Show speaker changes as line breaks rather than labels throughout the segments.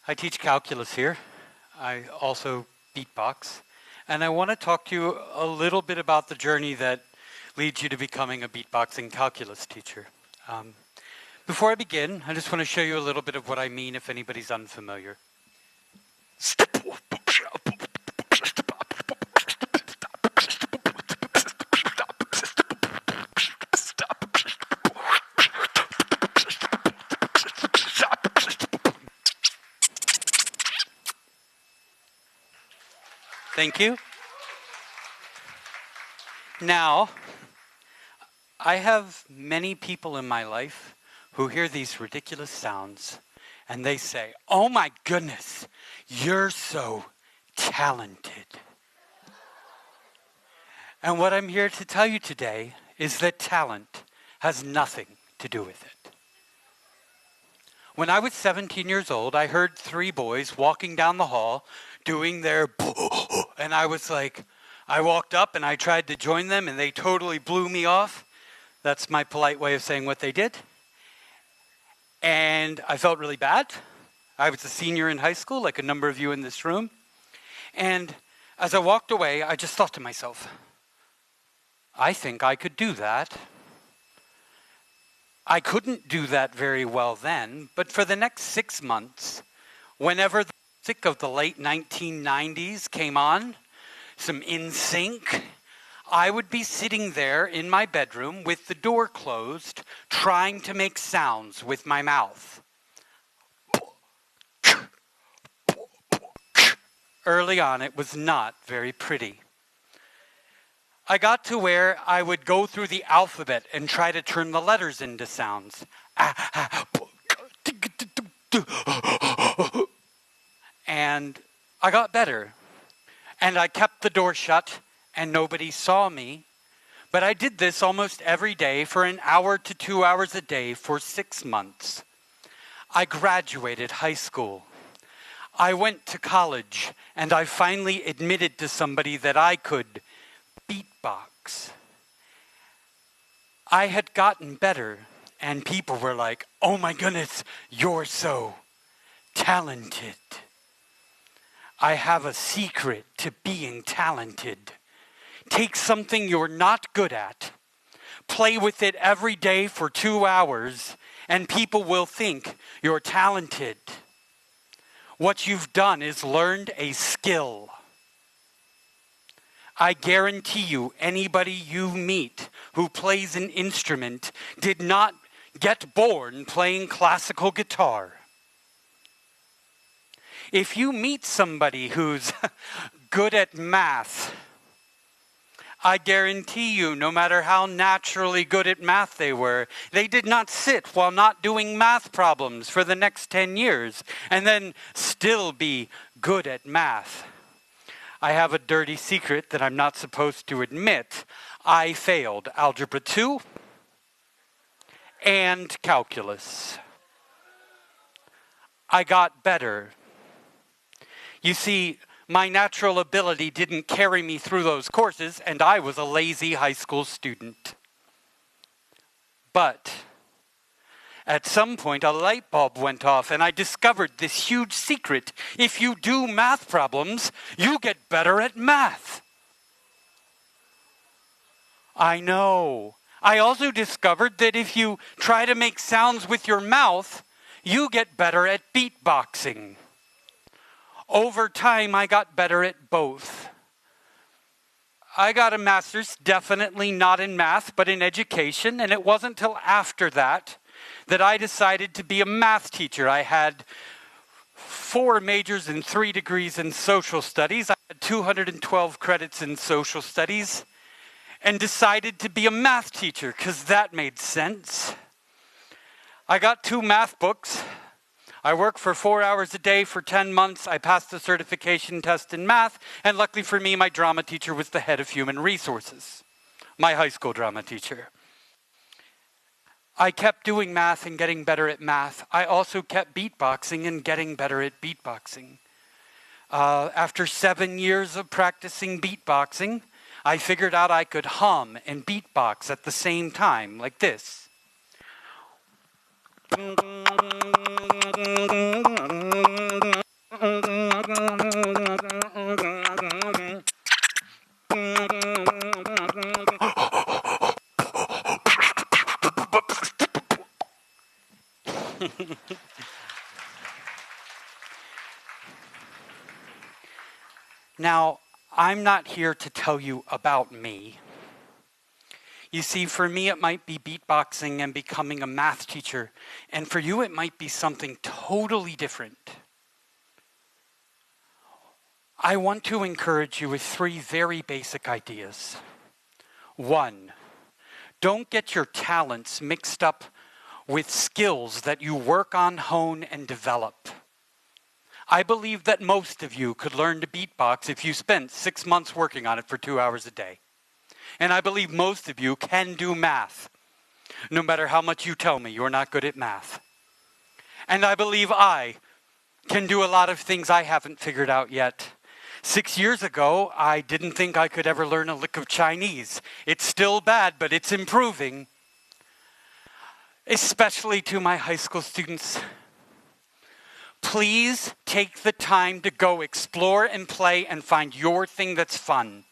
I teach calculus here. I also beatbox. And I want to talk to you a little bit about the journey that leads you to becoming a beatboxing calculus teacher. Before I begin, I just want to show you a little bit of what I mean if anybody's unfamiliar. Thank you. Now, I have many people in my life who hear these ridiculous sounds and they say, "Oh my goodness, you're so talented." And what I'm here to tell you today is that talent has nothing to do with it. When I was 17 years old, I heard three boys walking down the hall doing their and I was like, I walked up and I tried to join them and they totally blew me off. That's my polite way of saying what they did. And I felt really bad. I was a senior in high school, like a number of you in this room. And as I walked away, I just thought to myself, I think I could do that. I couldn't do that very well then, but for the next 6 months, whenever the music of the late 1990s came on, some NSYNC, I would be sitting there in my bedroom with the door closed, trying to make sounds with my mouth. Early on, it was not very pretty. I got to where I would go through the alphabet and try to turn the letters into sounds. And I got better. And I kept the door shut and nobody saw me. But I did this almost every day for an hour to 2 hours a day for 6 months. I graduated high school. I went to college and I finally admitted to somebody that I could beatbox. I had gotten better and people were like, "Oh my goodness, you're so talented." I have a secret to being talented. Take something you're not good at, play with it every day for 2 hours, and people will think you're talented. What you've done is learned a skill. I guarantee you, anybody you meet who plays an instrument did not get born playing classical guitar. If you meet somebody who's good at math, I guarantee you, no matter how naturally good at math they were, they did not sit while not doing math problems for the next 10 years and then still be good at math. I have a dirty secret that I'm not supposed to admit. I failed Algebra 2 and calculus. I got better. You see, my natural ability didn't carry me through those courses, and I was a lazy high school student. But at some point, a light bulb went off, and I discovered this huge secret. If you do math problems, you get better at math. I know. I also discovered that if you try to make sounds with your mouth, you get better at beatboxing. Over time, I got better at both. I got a master's, definitely not in math, but in education, and it wasn't until after that that I decided to be a math teacher. I had 4 majors and 3 degrees in social studies. I had 212 credits in social studies, and decided to be a math teacher because that made sense. I got 2 math books. I worked for 4 hours a day for 10 months. I passed the certification test in math, and luckily for me, my drama teacher was the head of human resources, my high school drama teacher. I kept doing math and getting better at math. I also kept beatboxing and getting better at beatboxing. After 7 years of practicing beatboxing, I figured out I could hum and beatbox at the same time, like this. Now, I'm not here to tell you about me. You see, for me, it might be beatboxing and becoming a math teacher. And for you, it might be something totally different. I want to encourage you with 3 very basic ideas. 1, don't get your talents mixed up with skills that you work on, hone, and develop. I believe that most of you could learn to beatbox if you spent 6 months working on it for 2 hours a day. And I believe most of you can do math, no matter how much you tell me you're not good at math. And I believe I can do a lot of things I haven't figured out yet. 6 years ago, I didn't think I could ever learn a lick of Chinese. It's still bad, but it's improving. Especially to my high school students. Please take the time to go explore and play and find your thing that's fun.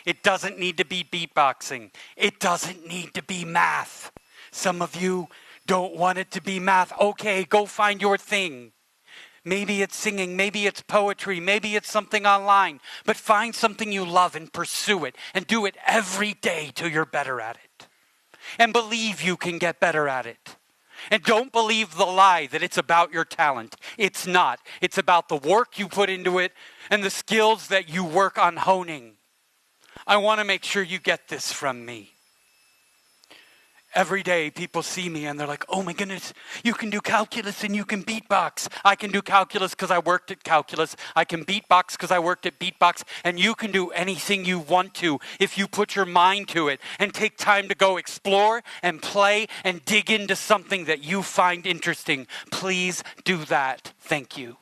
It doesn't need to be beatboxing. It doesn't need to be math. Some of you don't want it to be math. Okay, go find your thing. Maybe it's singing, maybe it's poetry, maybe it's something online. But find something you love and pursue it and do it every day till you're better at it. And believe you can get better at it. And don't believe the lie that it's about your talent. It's not. It's about the work you put into it and the skills that you work on honing. I want to make sure you get this from me. Every day people see me and they're like, oh my goodness, you can do calculus and you can beatbox. I can do calculus because I worked at calculus. I can beatbox because I worked at beatbox. And you can do anything you want to if you put your mind to it and take time to go explore and play and dig into something that you find interesting. Please do that. Thank you.